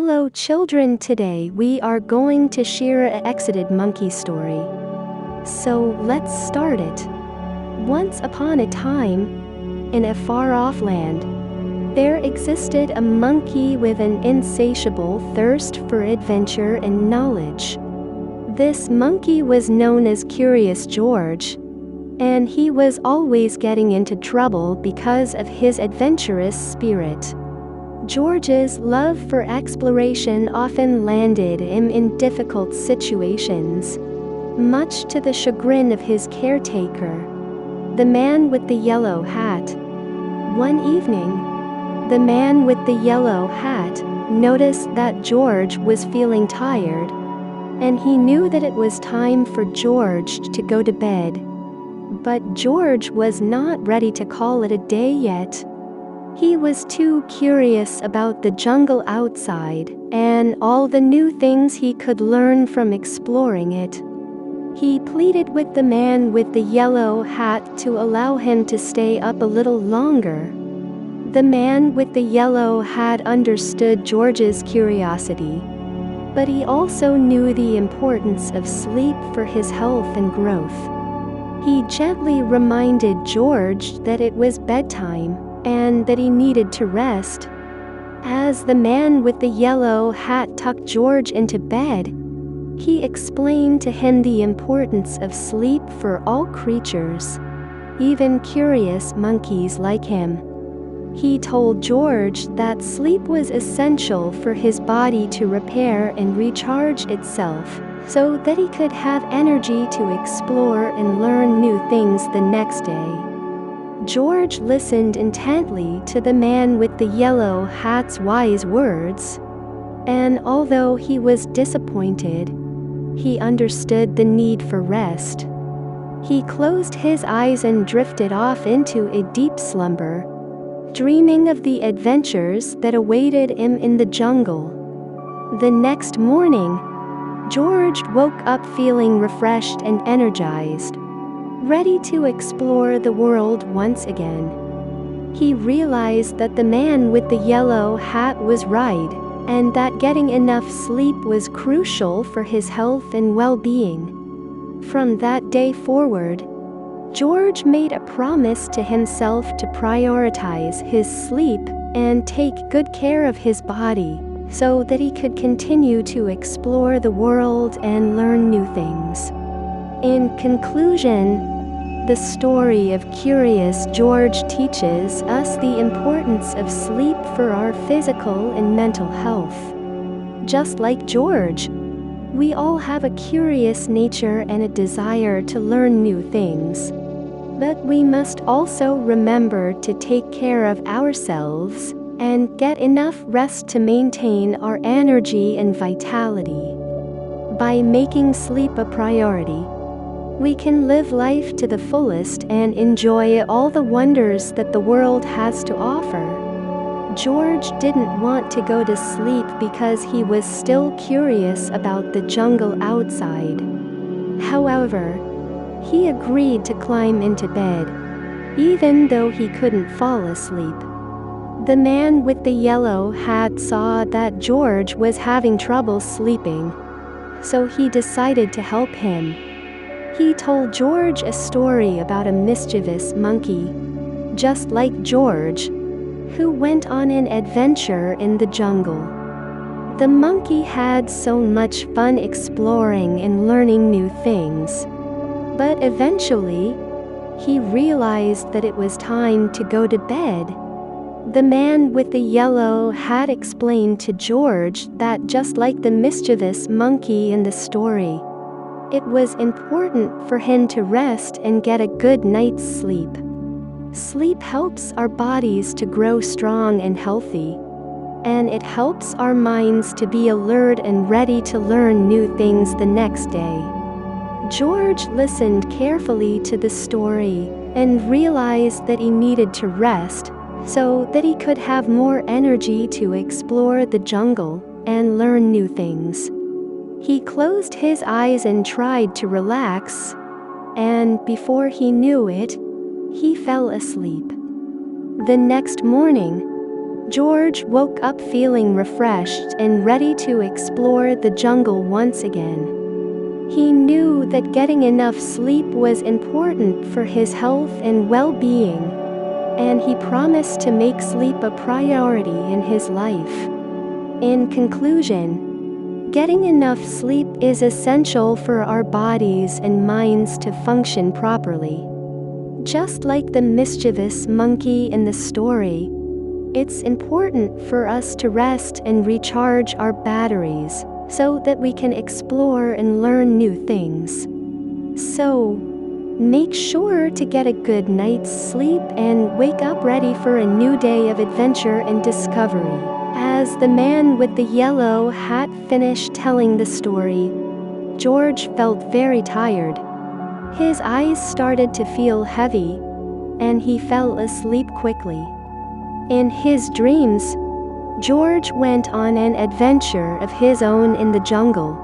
Hello children, today we are going to share an exited monkey story. So let's start it. Once upon a time, in a far-off land, there existed a monkey with an insatiable thirst for adventure and knowledge. This monkey was known as Curious George, and he was always getting into trouble because of his adventurous spirit. George's love for exploration often landed him in difficult situations, much to the chagrin of his caretaker, the man with the yellow hat. One evening, the man with the yellow hat noticed that George was feeling tired, and he knew that it was time for George to go to bed. But George was not ready to call it a day yet. He was too curious about the jungle outside and all the new things he could learn from exploring it. He pleaded with the man with the yellow hat to allow him to stay up a little longer. The man with the yellow hat understood George's curiosity, but he also knew the importance of sleep for his health and growth. He gently reminded George that it was bedtime and that he needed to rest. As the man with the yellow hat tucked George into bed, he explained to him the importance of sleep for all creatures, even curious monkeys like him. He told George that sleep was essential for his body to repair and recharge itself, so that he could have energy to explore and learn new things the next day. George listened intently to the man with the yellow hat's wise words, and although he was disappointed, he understood the need for rest. He closed his eyes and drifted off into a deep slumber, dreaming of the adventures that awaited him in the jungle. The next morning, George woke up feeling refreshed and energized, ready to explore the world once again. He realized that the man with the yellow hat was right, and that getting enough sleep was crucial for his health and well-being. From that day forward, George made a promise to himself to prioritize his sleep and take good care of his body, so that he could continue to explore the world and learn new things. In conclusion, the story of Curious George teaches us the importance of sleep for our physical and mental health. Just like George, we all have a curious nature and a desire to learn new things. But we must also remember to take care of ourselves and get enough rest to maintain our energy and vitality. By making sleep a priority, we can live life to the fullest and enjoy all the wonders that the world has to offer. George didn't want to go to sleep because he was still curious about the jungle outside. However, he agreed to climb into bed, even though he couldn't fall asleep. The man with the yellow hat saw that George was having trouble sleeping, so he decided to help him. He told George a story about a mischievous monkey, just like George, who went on an adventure in the jungle. The monkey had so much fun exploring and learning new things, but eventually, he realized that it was time to go to bed. The man with the yellow hat explained to George that just like the mischievous monkey in the story, it was important for him to rest and get a good night's sleep. Sleep helps our bodies to grow strong and healthy, and it helps our minds to be alert and ready to learn new things the next day. George listened carefully to the story and realized that he needed to rest so that he could have more energy to explore the jungle and learn new things. He closed his eyes and tried to relax, and before he knew it, he fell asleep. The next morning, George woke up feeling refreshed and ready to explore the jungle once again. He knew that getting enough sleep was important for his health and well-being, and he promised to make sleep a priority in his life. In conclusion, getting enough sleep is essential for our bodies and minds to function properly. Just like the mischievous monkey in the story, it's important for us to rest and recharge our batteries so that we can explore and learn new things. So, make sure to get a good night's sleep and wake up ready for a new day of adventure and discovery. As the man with the yellow hat finished telling the story, George felt very tired. His eyes started to feel heavy, and he fell asleep quickly. In his dreams, George went on an adventure of his own in the jungle.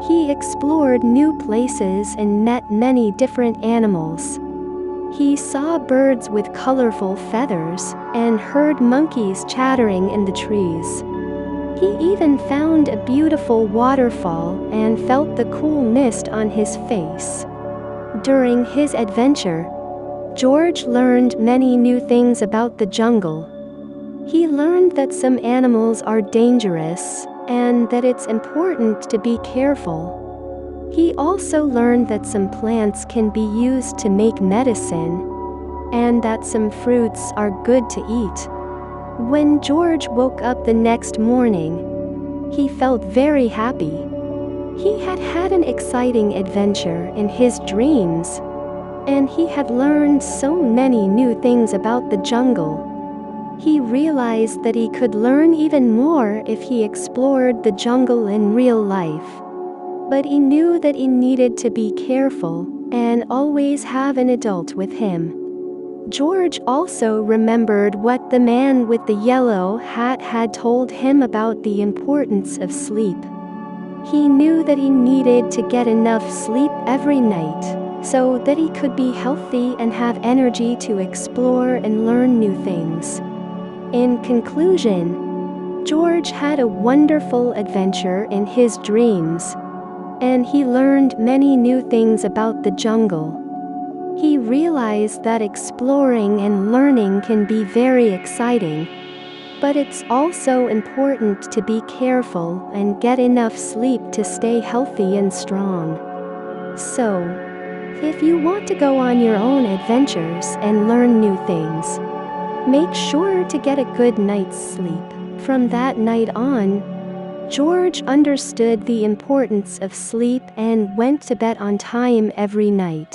He explored new places and met many different animals. He saw birds with colorful feathers and heard monkeys chattering in the trees. He even found a beautiful waterfall and felt the cool mist on his face. During his adventure, George learned many new things about the jungle. He learned that some animals are dangerous and that it's important to be careful. He also learned that some plants can be used to make medicine and that some fruits are good to eat. When George woke up the next morning, he felt very happy. He had had an exciting adventure in his dreams, and he had learned so many new things about the jungle. He realized that he could learn even more if he explored the jungle in real life. But he knew that he needed to be careful and always have an adult with him. George also remembered what the man with the yellow hat had told him about the importance of sleep. He knew that he needed to get enough sleep every night so that he could be healthy and have energy to explore and learn new things. In conclusion, George had a wonderful adventure in his dreams, and he learned many new things about the jungle. He realized that exploring and learning can be very exciting, but it's also important to be careful and get enough sleep to stay healthy and strong. So, if you want to go on your own adventures and learn new things, make sure to get a good night's sleep. From that night on, George understood the importance of sleep and went to bed on time every night.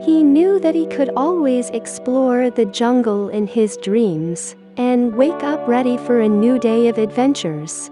He knew that he could always explore the jungle in his dreams and wake up ready for a new day of adventures.